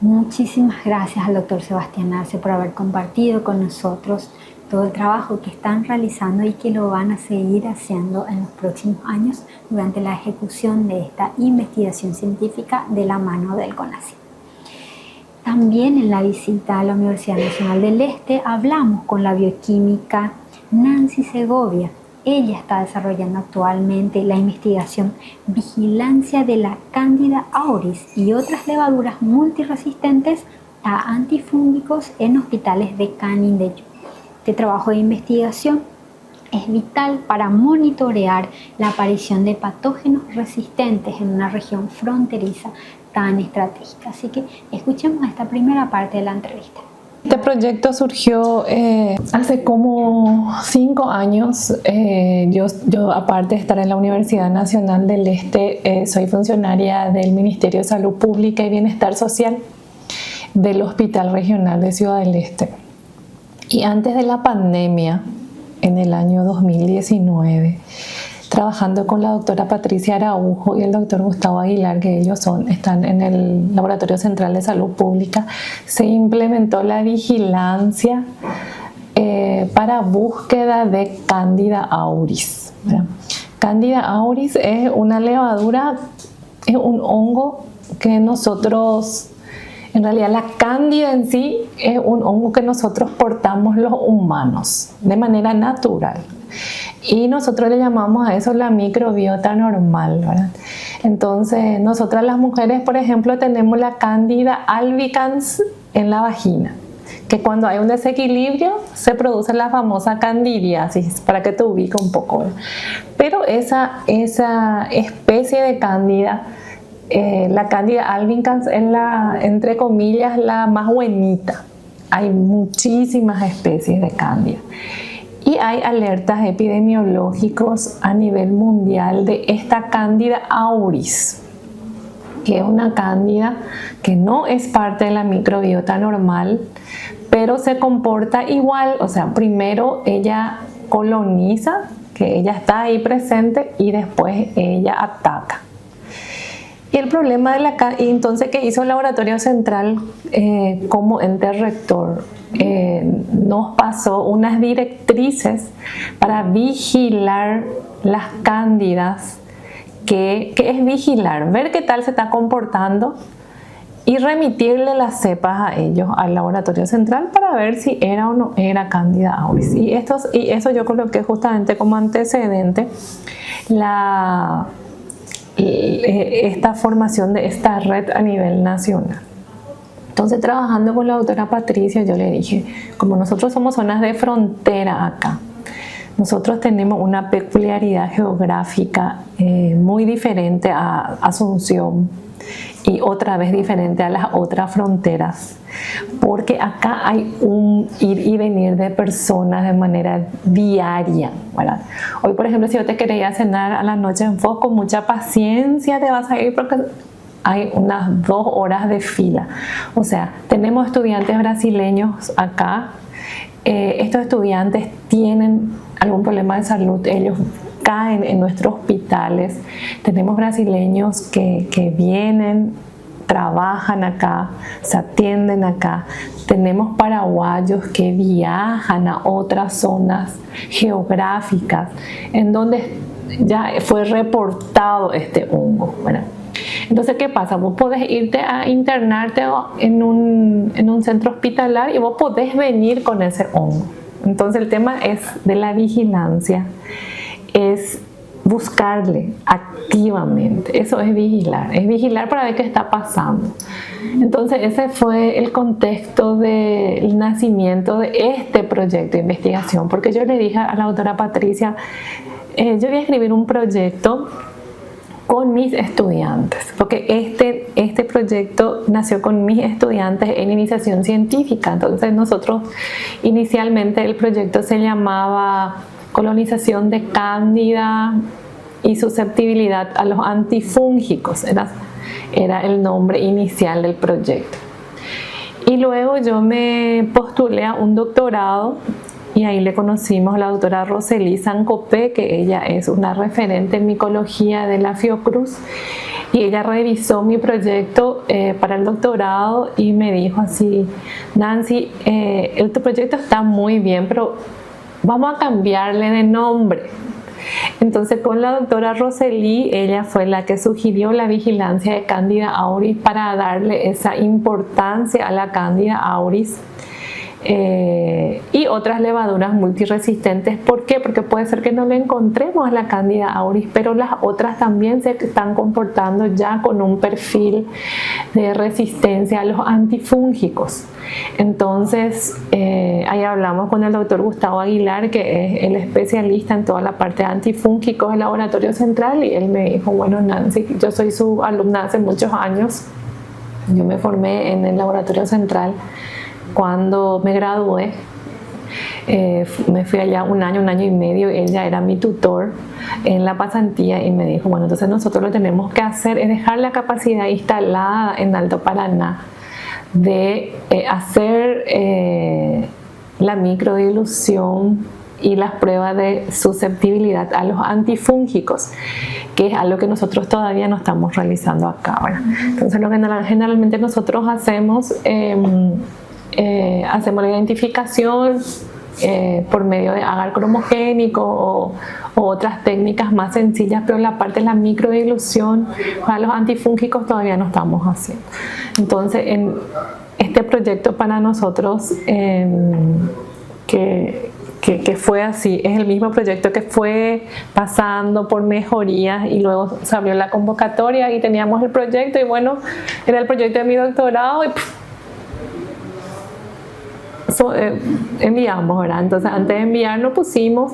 Muchísimas gracias al doctor Sebastián Arce por haber compartido con nosotros todo el trabajo que están realizando y que lo van a seguir haciendo en los próximos años durante la ejecución de esta investigación científica de la mano del CONACYT. También en la visita a la Universidad Nacional del Este hablamos con la bioquímica Nancy Segovia. Ella está desarrollando actualmente la investigación Vigilancia de la Cándida auris y otras levaduras multiresistentes a antifúngicos en hospitales de Canindeyú. Este trabajo de investigación es vital para monitorear la aparición de patógenos resistentes en una región fronteriza tan estratégica. Así que escuchemos esta primera parte de la entrevista. Este proyecto surgió hace como 5 años. Yo, aparte de estar en la Universidad Nacional del Este, soy funcionaria del Ministerio de Salud Pública y Bienestar Social del Hospital Regional de Ciudad del Este. Y antes de la pandemia, en el año 2019, trabajando con la doctora Patricia Araujo y el doctor Gustavo Aguilar, que ellos están en el Laboratorio Central de Salud Pública, se implementó la vigilancia para búsqueda de Cándida auris. Cándida auris es una levadura, es un hongo que nosotros, en realidad la cándida en sí es un hongo que nosotros portamos los humanos de manera natural. Y nosotros le llamamos a eso la microbiota normal, ¿verdad? Entonces, nosotras las mujeres, por ejemplo, tenemos la Candida albicans en la vagina, que cuando hay un desequilibrio se produce la famosa candidiasis, para que te ubique un poco, ¿verdad? Pero esa especie de cándida, la Candida albicans es entre comillas, la más buenita. Hay muchísimas especies de cándida. Y hay alertas epidemiológicos a nivel mundial de esta Cándida auris, que es una cándida que no es parte de la microbiota normal, pero se comporta igual. O sea, primero ella coloniza, que ella está ahí presente, y después ella ataca. Y el problema y entonces, ¿qué hizo el Laboratorio Central como ente rector? Nos pasó unas directrices para vigilar las cándidas, que es vigilar, ver qué tal se está comportando y remitirle las cepas a ellos, al Laboratorio Central, para ver si era o no era Cándida auris. Y eso yo coloqué justamente como antecedente esta formación de esta red a nivel nacional. Entonces, trabajando con la doctora Patricia, yo le dije, como nosotros somos zonas de frontera acá, nosotros tenemos una peculiaridad geográfica muy diferente a Asunción y otra vez diferente a las otras fronteras, porque acá hay un ir y venir de personas de manera diaria, ¿verdad? Hoy, por ejemplo, si yo te quería cenar a la noche en Foz, con mucha paciencia te vas a ir, porque hay unas 2 horas de fila. O sea, tenemos estudiantes brasileños acá. Estos estudiantes tienen algún problema de salud, ellos caen en nuestros hospitales. Tenemos brasileños que vienen, trabajan acá, se atienden acá. Tenemos paraguayos que viajan a otras zonas geográficas en donde ya fue reportado este hongo. Bueno, entonces, ¿qué pasa? Vos podés irte a internarte en un centro hospitalario y vos podés venir con ese hongo. Entonces, el tema es de la vigilancia, es buscarle activamente. Eso es vigilar para ver qué está pasando. Entonces ese fue el contexto del nacimiento de este proyecto de investigación, porque yo le dije a la doctora Patricia, yo voy a escribir un proyecto con mis estudiantes, porque este proyecto nació con mis estudiantes en iniciación científica. Entonces nosotros inicialmente el proyecto se llamaba Colonización de Cándida y susceptibilidad a los antifúngicos, era el nombre inicial del proyecto. Y luego yo me postulé a un doctorado y ahí le conocimos a la doctora Rosely Sancopé, que ella es una referente en micología de la Fiocruz, y ella revisó mi proyecto para el doctorado y me dijo así: Nancy, tu proyecto está muy bien, pero vamos a cambiarle de nombre. Entonces con la doctora Rosely, ella fue la que sugirió la vigilancia de Candida auris para darle esa importancia a la Candida auris y otras levaduras multiresistentes. ¿Por qué? Porque puede ser que no le encontremos a la Candida auris, pero las otras también se están comportando ya con un perfil de resistencia a los antifúngicos. Entonces ahí hablamos con el doctor Gustavo Aguilar, que es el especialista en toda la parte de antifúngicos del Laboratorio Central, y él me dijo: bueno, Nancy, yo soy su alumna hace muchos años, yo me formé en el Laboratorio Central. Cuando me gradué, me fui allá un año y medio, y ella era mi tutor en la pasantía, y me dijo: bueno, entonces nosotros lo que tenemos que hacer es dejar la capacidad instalada en Alto Paraná de hacer la microdilución y las pruebas de susceptibilidad a los antifúngicos, que es algo que nosotros todavía no estamos realizando acá, ¿verdad? Entonces lo que generalmente nosotros hacemos, hacemos la identificación por medio de agar cromogénico o otras técnicas más sencillas, pero la parte de la microdilución para los antifúngicos todavía no estamos haciendo. Entonces en este proyecto para nosotros que fue así, es el mismo proyecto que fue pasando por mejorías, y luego se abrió la convocatoria y teníamos el proyecto, y bueno, era el proyecto de mi doctorado, y enviamos, ¿verdad? Entonces antes de enviar nos pusimos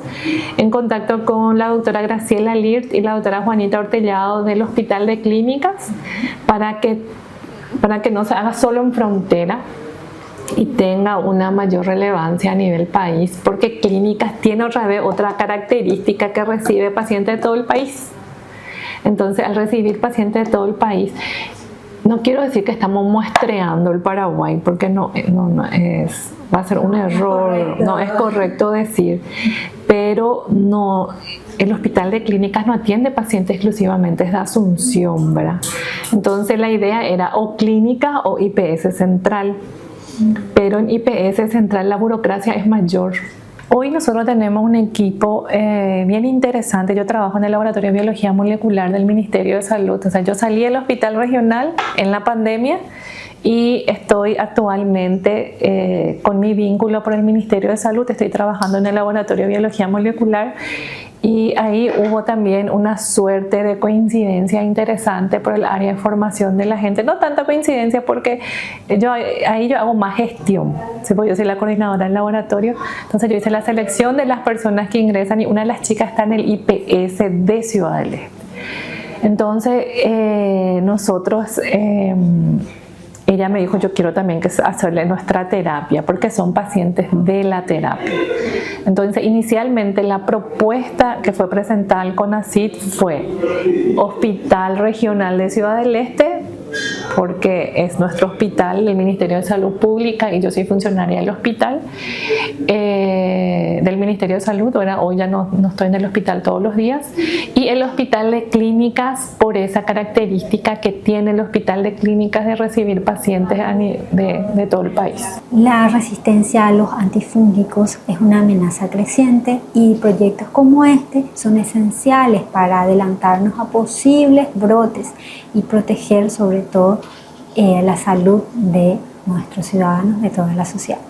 en contacto con la doctora Graciela Lirt y la doctora Juanita Hortellado del Hospital de Clínicas para que no se haga solo en frontera y tenga una mayor relevancia a nivel país, porque Clínicas tiene otra vez otra característica, que recibe pacientes de todo el país. Entonces al recibir pacientes de todo el país, no quiero decir que estamos muestreando el Paraguay, porque no es, va a ser un error, no es correcto decir, pero no, el Hospital de Clínicas no atiende pacientes exclusivamente, es de Asunción, ¿verdad? Entonces la idea era o Clínica o IPS Central, pero en IPS Central la burocracia es mayor. Hoy nosotros tenemos un equipo bien interesante. Yo trabajo en el Laboratorio de Biología Molecular del Ministerio de Salud. O sea, yo salí del hospital regional en la pandemia y estoy actualmente con mi vínculo por el Ministerio de Salud. Estoy trabajando en el Laboratorio de Biología Molecular, y ahí hubo también una suerte de coincidencia interesante por el área de formación de la gente. No tanta coincidencia, porque ahí yo hago más gestión. Yo soy la coordinadora del laboratorio, entonces yo hice la selección de las personas que ingresan, y una de las chicas está en el IPS de Ciudad del Este. Entonces nosotros... ella me dijo: yo quiero también hacerle nuestra terapia, porque son pacientes de la terapia. Entonces inicialmente la propuesta que fue presentada al CONACYT fue Hospital Regional de Ciudad del Este, porque es nuestro hospital del Ministerio de Salud Pública y yo soy funcionaria del hospital, del Ministerio de Salud. Hoy ya no estoy en el hospital todos los días, y el Hospital de Clínicas, por esa característica que tiene el Hospital de Clínicas de recibir pacientes de todo el país. La resistencia a los antifúngicos es una amenaza creciente, y proyectos como este son esenciales para adelantarnos a posibles brotes y proteger sobre todo la salud de nuestros ciudadanos, de toda la sociedad,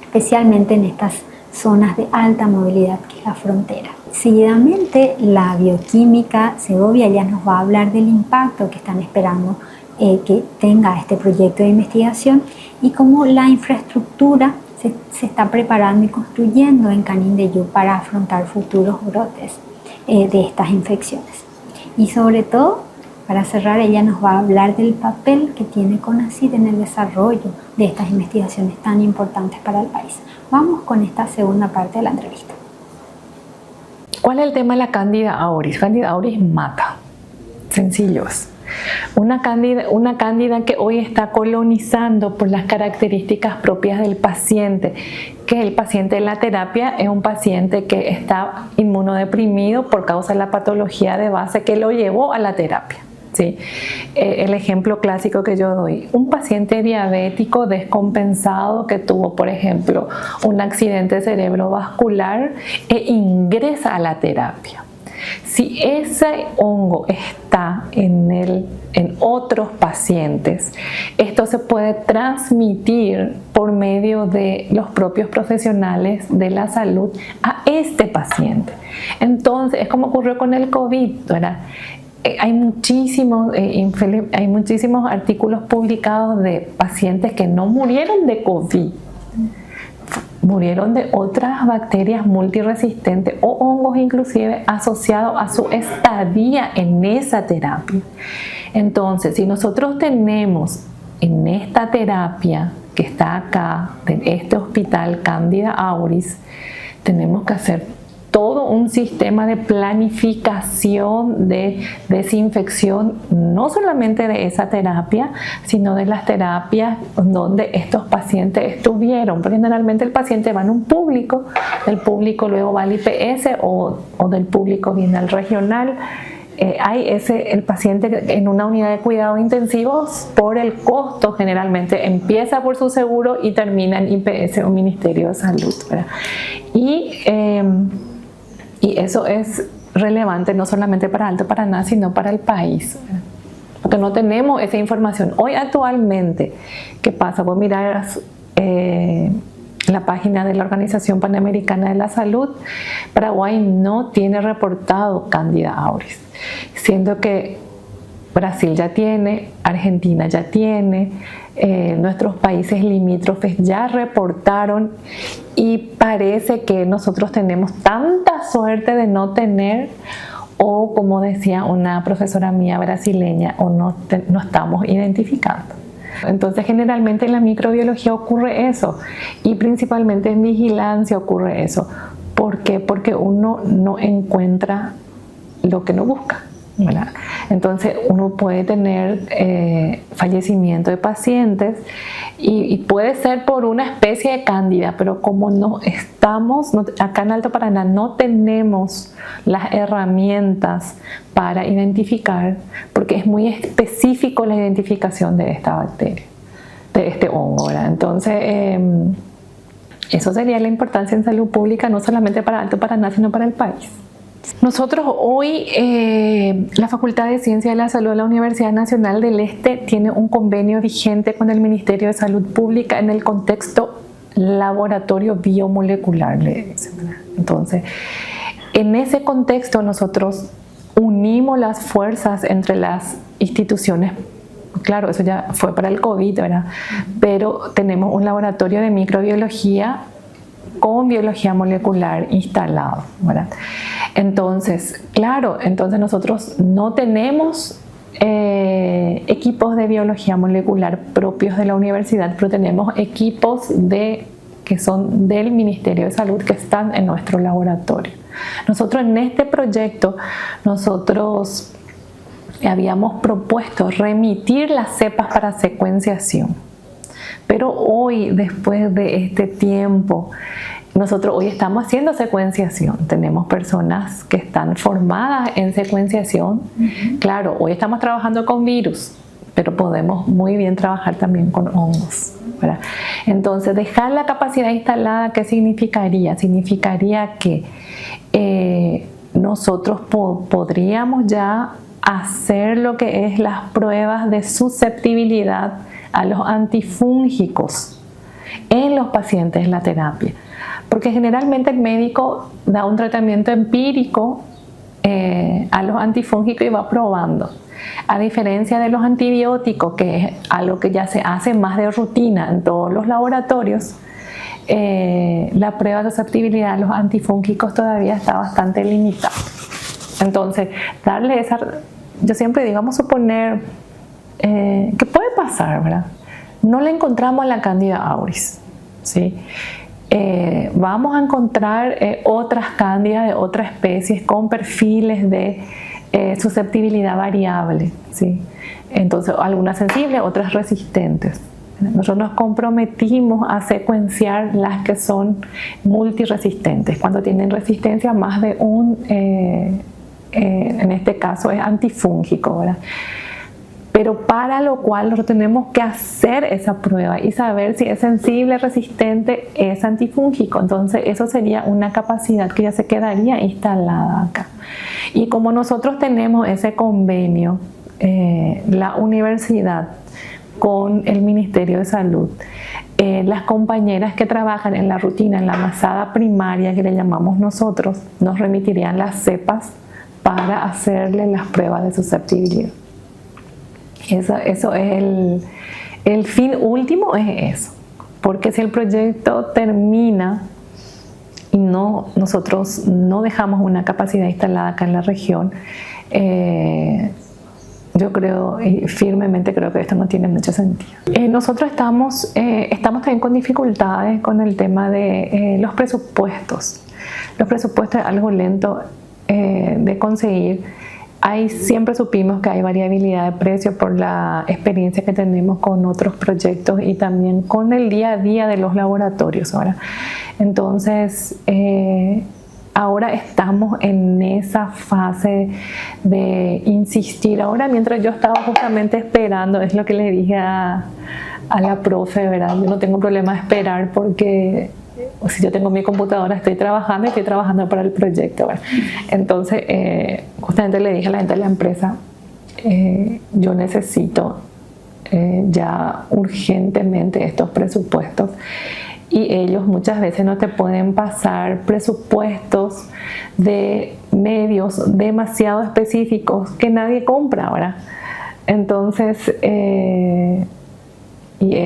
especialmente en estas zonas de alta movilidad, que es la frontera. Seguidamente, la bioquímica Segovia ya nos va a hablar del impacto que están esperando que tenga este proyecto de investigación y cómo la infraestructura se está preparando y construyendo en Canindeyú para afrontar futuros brotes de estas infecciones. Y sobre todo, para cerrar, ella nos va a hablar del papel que tiene CONACYT en el desarrollo de estas investigaciones tan importantes para el país. Vamos con esta segunda parte de la entrevista. ¿Cuál es el tema de la Cándida auris? Cándida auris mata. Sencillos. Una cándida que hoy está colonizando por las características propias del paciente, que el paciente en la terapia es un paciente que está inmunodeprimido por causa de la patología de base que lo llevó a la terapia. ¿Sí? El ejemplo clásico que yo doy, un paciente diabético descompensado que tuvo, por ejemplo, un accidente cerebrovascular e ingresa a la terapia. Si ese hongo está en otros pacientes, esto se puede transmitir por medio de los propios profesionales de la salud a este paciente. Entonces, es como ocurrió con el COVID, ¿verdad? Hay muchísimos artículos publicados de pacientes que no murieron de COVID, murieron de otras bacterias multiresistentes o hongos inclusive asociados a su estadía en esa terapia. Entonces, si nosotros tenemos en esta terapia que está acá, en este hospital Cándida auris, tenemos que hacer todo un sistema de planificación de desinfección, no solamente de esa terapia, sino de las terapias donde estos pacientes estuvieron, porque generalmente el paciente va en un público, del público luego va al IPS o del público viene al regional. Hay el paciente en una unidad de cuidados intensivos por el costo, generalmente empieza por su seguro y termina en IPS o Ministerio de Salud, ¿verdad? Y eso es relevante no solamente para Alto Paraná, sino para el país, porque no tenemos esa información. Hoy actualmente, ¿qué pasa? Vos mirás la página de la Organización Panamericana de la Salud, Paraguay no tiene reportado Cándida auris, siendo que Brasil ya tiene, Argentina ya tiene, nuestros países limítrofes ya reportaron y parece que nosotros tenemos tanta suerte de no tener, o como decía una profesora mía brasileña, o no estamos identificando. Entonces generalmente en la microbiología ocurre eso y principalmente en vigilancia ocurre eso. ¿Por qué? Porque uno no encuentra lo que no busca, ¿verdad? Entonces uno puede tener fallecimiento de pacientes y puede ser por una especie de cándida, pero como acá en Alto Paraná no tenemos las herramientas para identificar, porque es muy específico la identificación de esta bacteria, de este hongo, ¿verdad? Entonces eso sería la importancia en salud pública, no solamente para Alto Paraná, sino para el país. Nosotros hoy, la Facultad de Ciencia de la Salud de la Universidad Nacional del Este tiene un convenio vigente con el Ministerio de Salud Pública en el contexto laboratorio biomolecular. Entonces, en ese contexto nosotros unimos las fuerzas entre las instituciones. Claro, eso ya fue para el COVID, ¿verdad? Pero tenemos un laboratorio de microbiología con biología molecular instalado, ¿verdad? Entonces, claro, nosotros no tenemos equipos de biología molecular propios de la universidad, pero tenemos equipos que son del Ministerio de Salud que están en nuestro laboratorio. Nosotros en este proyecto, habíamos propuesto remitir las cepas para secuenciación, pero hoy, después de este tiempo, nosotros hoy estamos haciendo secuenciación. Tenemos personas que están formadas en secuenciación. Claro, hoy estamos trabajando con virus, pero podemos muy bien trabajar también con hongos, ¿verdad? Entonces, dejar la capacidad instalada, ¿qué significaría? Significaría que nosotros podríamos ya hacer lo que es las pruebas de susceptibilidad a los antifúngicos en los pacientes la terapia. Porque generalmente el médico da un tratamiento empírico a los antifúngicos y va probando. A diferencia de los antibióticos, que es algo que ya se hace más de rutina en todos los laboratorios, la prueba de susceptibilidad a los antifúngicos todavía está bastante limitada. Entonces, darle esa... Yo siempre digo, vamos a suponer que puede pasar, ¿verdad? No le encontramos la Candida auris, ¿sí? Vamos a encontrar otras cándidas de otras especies con perfiles de susceptibilidad variable, ¿sí? Entonces, algunas sensibles, otras resistentes. Nosotros nos comprometimos a secuenciar las que son multiresistentes, cuando tienen resistencia más de un, en este caso es antifúngico, ¿verdad? Pero para lo cual nosotros tenemos que hacer esa prueba y saber si es sensible, resistente, es antifúngico. Entonces eso sería una capacidad que ya se quedaría instalada acá. Y como nosotros tenemos ese convenio, la universidad con el Ministerio de Salud, las compañeras que trabajan en la rutina, en la masada primaria que le llamamos nosotros, nos remitirían las cepas para hacerle las pruebas de susceptibilidad. Eso es el fin último, es eso. Porque si el proyecto termina y nosotros no dejamos una capacidad instalada acá en la región, yo creo, y firmemente creo que esto no tiene mucho sentido. Nosotros estamos también con dificultades con el tema de los presupuestos. Los presupuestos es algo lento de conseguir. Siempre supimos que hay variabilidad de precio por la experiencia que tenemos con otros proyectos y también con el día a día de los laboratorios ahora. Entonces, ahora estamos en esa fase de insistir. Ahora, mientras yo estaba justamente esperando, es lo que le dije a la profe, ¿verdad? Yo no tengo problema de esperar porque si yo tengo mi computadora, estoy trabajando para el proyecto, ¿verdad? Entonces, justamente le dije a la gente de la empresa, yo necesito ya urgentemente estos presupuestos. Y ellos muchas veces no te pueden pasar presupuestos de medios demasiado específicos que nadie compra, ¿verdad? Entonces,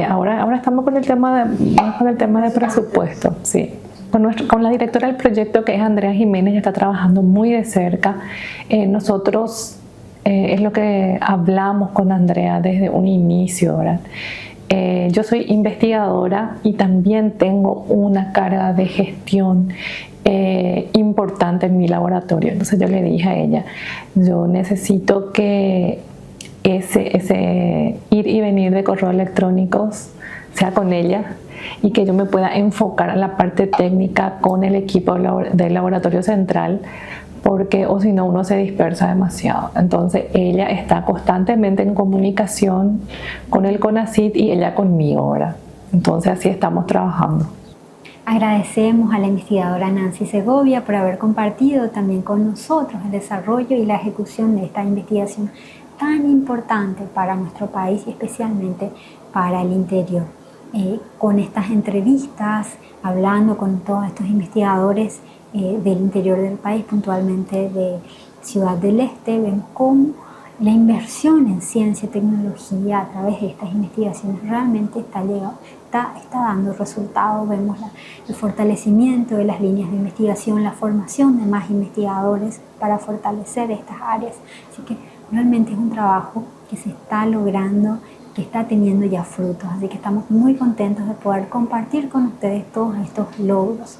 ahora estamos con el tema de presupuesto, sí. Con la directora del proyecto, que es Andrea Jiménez, ya está trabajando muy de cerca. Nosotros es lo que hablamos con Andrea desde un inicio, ¿verdad? Yo soy investigadora y también tengo una carga de gestión importante en mi laboratorio. Entonces yo le dije a ella, yo necesito que ese ir y venir de correos electrónicos sea con ella y que yo me pueda enfocar en la parte técnica con el equipo del laboratorio central, porque o si no uno se dispersa demasiado. Entonces ella está constantemente en comunicación con el CONACYT y ella conmigo ahora. Entonces así estamos trabajando. Agradecemos a la investigadora Nancy Segovia por haber compartido también con nosotros el desarrollo y la ejecución de esta investigación tan importante para nuestro país y especialmente para el interior. Con estas entrevistas, hablando con todos estos investigadores del interior del país, puntualmente de Ciudad del Este, ven cómo la inversión en ciencia y tecnología a través de estas investigaciones realmente está dando resultados. Vemos el fortalecimiento de las líneas de investigación, la formación de más investigadores para fortalecer estas áreas. Así que realmente es un trabajo que se está logrando, que está teniendo ya frutos. Así que estamos muy contentos de poder compartir con ustedes todos estos logros,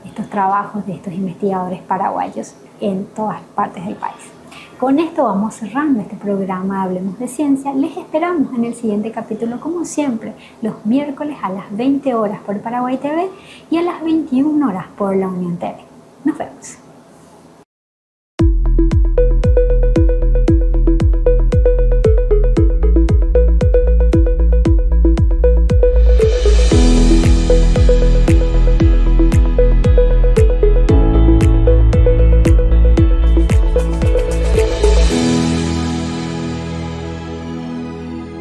estos trabajos de estos investigadores paraguayos en todas partes del país. Con esto vamos cerrando este programa de Hablemos de Ciencia. Les esperamos en el siguiente capítulo, como siempre, los miércoles a las 20 horas por Paraguay TV y a las 21 horas por La Unión TV. Nos vemos.